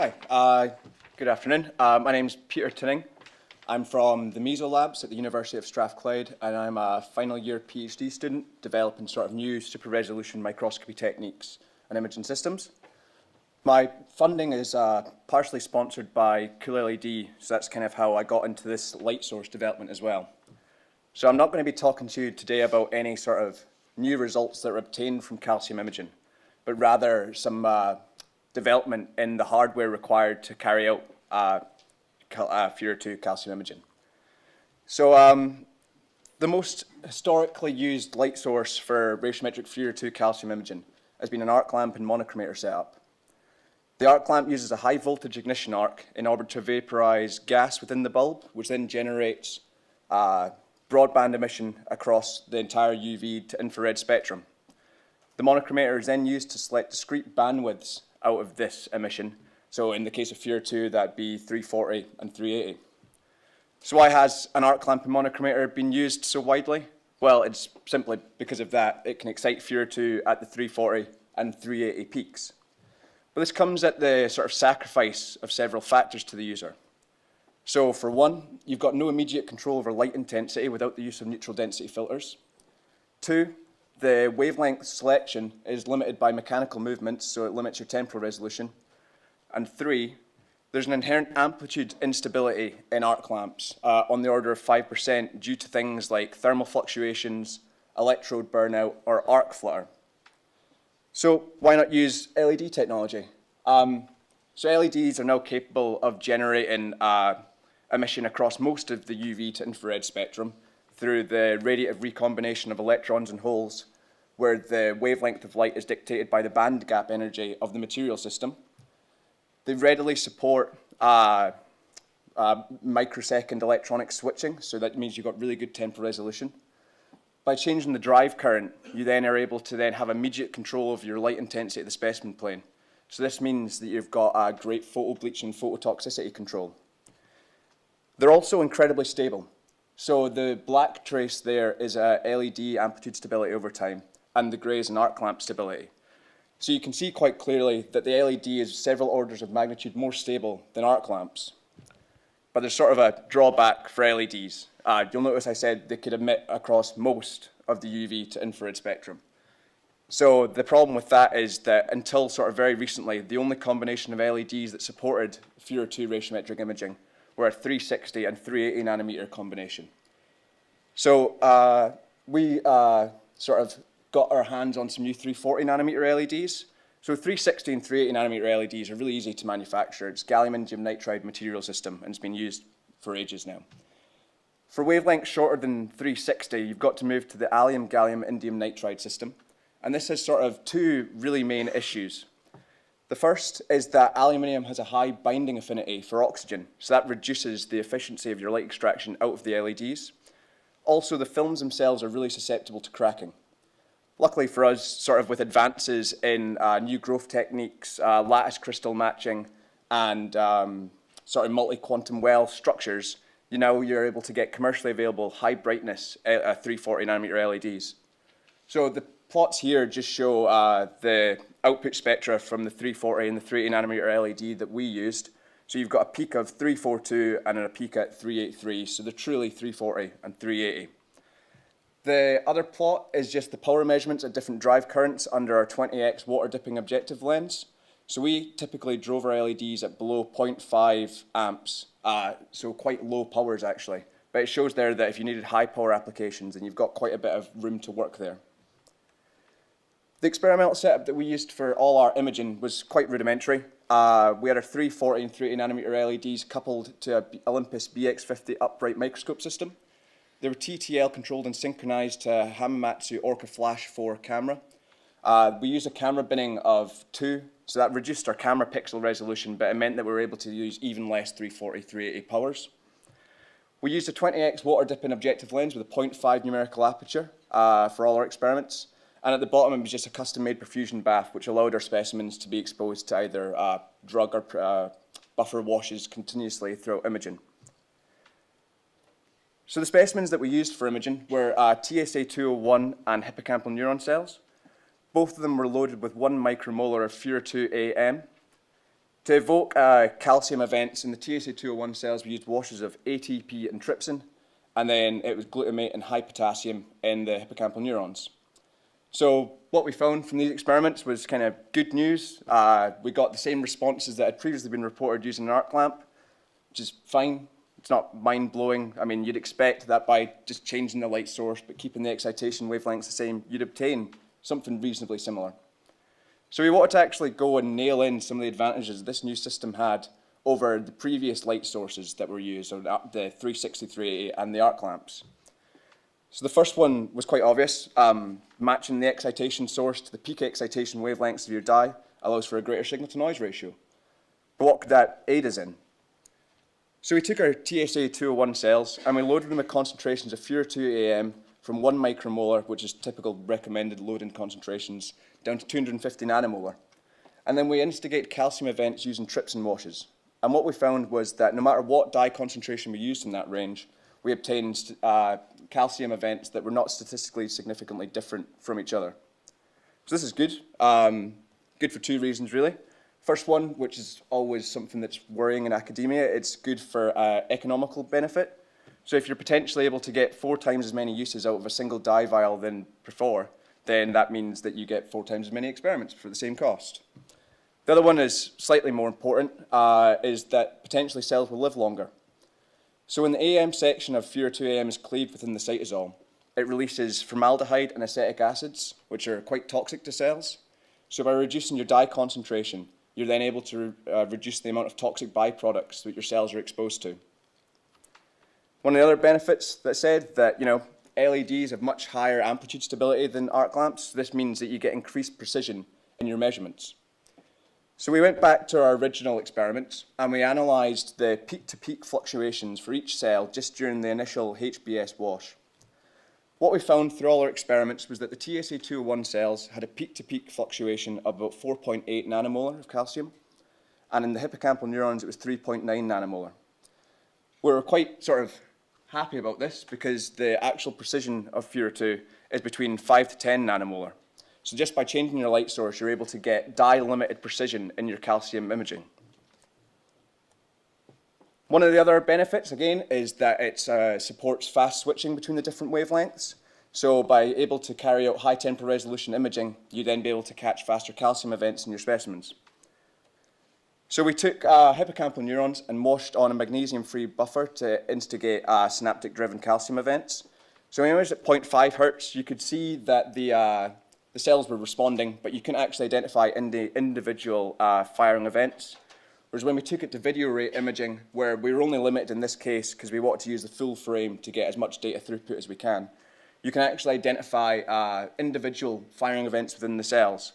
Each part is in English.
Hi, good afternoon. My name's Peter Tinning. I'm from the Meso Labs at the University of Strathclyde, and I'm a final year PhD student developing sort of new super resolution microscopy techniques and imaging systems. My funding is partially sponsored by CoolLED, so that's kind of how I got into this light source development as well. So I'm not going to be talking to you today about any sort of new results that were obtained from calcium imaging, but rather some development in the hardware required to carry out Fura-2 calcium imaging. So the most historically used light source for radiometric Fura-2 calcium imaging has been an arc lamp and monochromator setup. The arc lamp uses a high voltage ignition arc in order to vaporize gas within the bulb, which then generates broadband emission across the entire UV to infrared spectrum. The monochromator is then used to select discrete bandwidths out of this emission. So in the case of Fura-2, that'd be 340 and 380. So why has an arc lamp and monochromator been used so widely? Well, it's simply because of that. It can excite Fura-2 at the 340 and 380 peaks. But this comes at the sort of sacrifice of several factors to the user. So for one, you've got no immediate control over light intensity without the use of neutral density filters. Two, the wavelength selection is limited by mechanical movements, so it limits your temporal resolution. And three, there's an inherent amplitude instability in arc lamps on the order of 5% due to things like thermal fluctuations, electrode burnout, or arc flutter. So why not use LED technology? So LEDs are now capable of generating emission across most of the UV to infrared spectrum through the radiative recombination of electrons and holes, where the wavelength of light is dictated by the bandgap energy of the material system. They readily support microsecond electronic switching, so that means you've got really good temporal resolution. By changing the drive current, you then are able to then have immediate control of your light intensity at the specimen plane. So this means that you've got great photo-bleaching phototoxicity control. They're also incredibly stable. So the black trace there is a LED amplitude stability over time, and the grey is an arc lamp stability. So you can see quite clearly that the LED is several orders of magnitude more stable than arc lamps. But there's sort of a drawback for LEDs. You'll notice I said they could emit across most of the UV to infrared spectrum. So the problem with that is that until sort of very recently, the only combination of LEDs that supported Fura-2 radiometric imaging were a 360 and 380 nanometer combination. So we sort of got our hands on some new 340 nanometer LEDs. So 360 and 380 nanometer LEDs are really easy to manufacture. It's gallium indium nitride material system, and it's been used for ages now. For wavelengths shorter than 360, you've got to move to the allium gallium indium nitride system. And this has sort of two really main issues. The first is that aluminium has a high binding affinity for oxygen, so that reduces the efficiency of your light extraction out of the LEDs. Also, the films themselves are really susceptible to cracking. Luckily for us, sort of with advances in new growth techniques, lattice crystal matching, and sort of multi-quantum well structures, you're able to get commercially available high brightness 340 nanometer LEDs. So the plots here just show the output spectra from the 340 and the 380 nanometer LED that we used. So you've got a peak of 342 and a peak at 383, so they're truly 340 and 380. The other plot is just the power measurements at different drive currents under our 20x water dipping objective lens. So we typically drove our LEDs at below 0.5 amps, so quite low powers actually. But it shows there that if you needed high power applications, then you've got quite a bit of room to work there. The experimental setup that we used for all our imaging was quite rudimentary. We had our 340 and 380 nanometer LEDs coupled to an Olympus BX50 upright microscope system. They were TTL controlled and synchronized to a Hamamatsu Orca Flash 4 camera. We used a camera binning of 2, so that reduced our camera pixel resolution, but it meant that we were able to use even less 340, 380 powers. We used a 20x water dipping objective lens with a 0.5 numerical aperture for all our experiments. And at the bottom, it was just a custom-made perfusion bath, which allowed our specimens to be exposed to either drug or buffer washes continuously throughout imaging. So the specimens that we used for imaging were TSA201 and hippocampal neuron cells. Both of them were loaded with 1 micromolar of Fura-2 AM. To evoke calcium events in the TSA201 cells, we used washes of ATP and trypsin, and then it was glutamate and high potassium in the hippocampal neurons. So what we found from these experiments was kind of good news. We got the same responses that had previously been reported using an arc lamp, which is fine. It's not mind-blowing. I mean, you'd expect that by just changing the light source but keeping the excitation wavelengths the same, you'd obtain something reasonably similar. So we wanted to actually go and nail in some of the advantages this new system had over the previous light sources that were used, or the 363 and the arc lamps. So the first one was quite obvious. Matching the excitation source to the peak excitation wavelengths of your dye allows for a greater signal-to-noise ratio. But what could that aid us in? So we took our TSA201 cells and we loaded them with concentrations of Fura-2 AM from 1 micromolar, which is typical recommended loading concentrations, down to 250 nanomolar. And then we instigate calcium events using trypsin washes. And what we found was that no matter what dye concentration we used in that range, we obtained calcium events that were not statistically significantly different from each other. So this is good. Good for two reasons, really. First one, which is always something that's worrying in academia, it's good for economical benefit. So if you're potentially able to get 4 times as many uses out of a single dye vial than before, then that means that you get 4 times as many experiments for the same cost. The other one is slightly more important, is that potentially cells will live longer. So when the AM section of Fura-2 AM is cleaved within the cytosol, it releases formaldehyde and acetic acids, which are quite toxic to cells. So by reducing your dye concentration, you're then able to reduce the amount of toxic byproducts that your cells are exposed to. One of the other benefits that said that, LEDs have much higher amplitude stability than arc lamps. This means that you get increased precision in your measurements. So we went back to our original experiments and we analysed the peak-to-peak fluctuations for each cell just during the initial HBS wash. What we found through all our experiments was that the TSA201 cells had a peak-to-peak fluctuation of about 4.8 nanomolar of calcium, and in the hippocampal neurons it was 3.9 nanomolar. We were quite sort of happy about this because the actual precision of Fura-2 is between 5 to 10 nanomolar. So just by changing your light source, you're able to get dye-limited precision in your calcium imaging. One of the other benefits, again, is that it supports fast switching between the different wavelengths. So by able to carry out high-temporal resolution imaging, you then be able to catch faster calcium events in your specimens. So we took hippocampal neurons and washed on a magnesium-free buffer to instigate synaptic-driven calcium events. So when we imaged at 0.5 hertz, you could see that the cells were responding, but you couldn't actually identify individual firing events. Whereas when we took it to video rate imaging, where we were only limited in this case because we wanted to use the full frame to get as much data throughput as we can, you can actually identify individual firing events within the cells.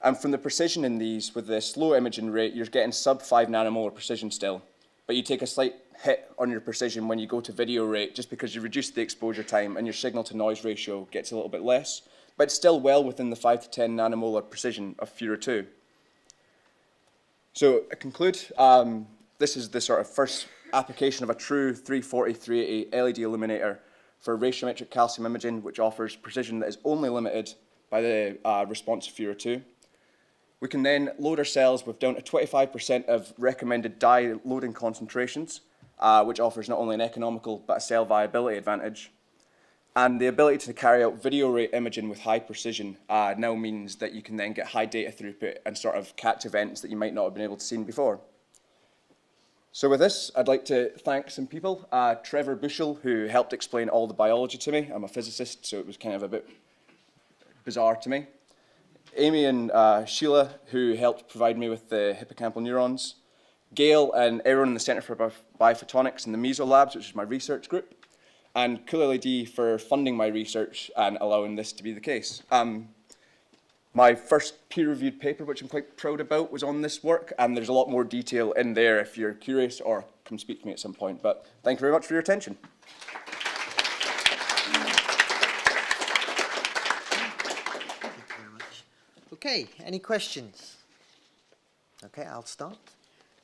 And from the precision in these, with the slow imaging rate, you're getting sub 5 nanomolar precision still. But you take a slight hit on your precision when you go to video rate just because you reduce the exposure time and your signal to noise ratio gets a little bit less. But it's still well within the 5 to 10 nanomolar precision of Fura-2. So to conclude, this is the sort of first application of a true 340-380 LED illuminator for ratiometric calcium imaging, which offers precision that is only limited by the response of Fura-2. We can then load our cells with down to 25% of recommended dye loading concentrations, which offers not only an economical but a cell viability advantage. And the ability to carry out video rate imaging with high precision now means that you can then get high data throughput and sort of catch events that you might not have been able to see before. So with this, I'd like to thank some people. Trevor Bushell, who helped explain all the biology to me. I'm a physicist, so it was kind of a bit bizarre to me. Amy and Sheila, who helped provide me with the hippocampal neurons. Gail and everyone in the Centre for Biophotonics in the Meso Labs, which is my research group. And CoolLED for funding my research and allowing this to be the case. My first peer-reviewed paper, which I'm quite proud about, was on this work, and there's a lot more detail in there if you're curious, or come speak to me at some point. But thank you very much for your attention. Okay, any questions? Okay, I'll start.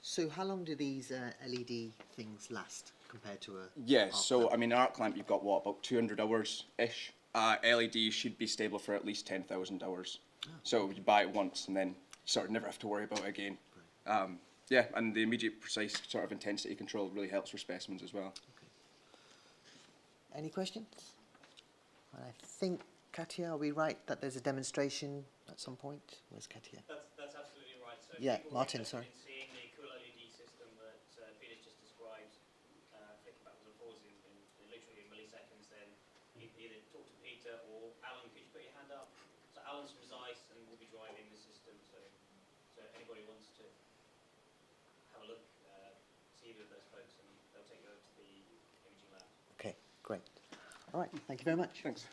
So how long do these LED things last compared to a Yeah, arc so lamp? I mean, an arc lamp, you've got what, about 200 hours-ish. LED should be stable for at least 10,000 hours. Oh. So you buy it once and then you sort of never have to worry about it again. Yeah, and the immediate precise sort of intensity control really helps for specimens as well. Any questions? I think, Katia, are we right that there's a demonstration at some point? Where's Katia? That's absolutely right. So Yeah, people Martin, interested sorry. in seeing the CoolLED system that Peter's just described, flicking backwards and forwards in literally milliseconds, then you can either talk to Peter or Alan. Could you put your hand up? So Alan's from Zeiss and will be driving the system. So anybody wants to have a look, see either of those folks, and they'll take you over to the imaging lab. Okay, great. All right, thank you very much. Thanks.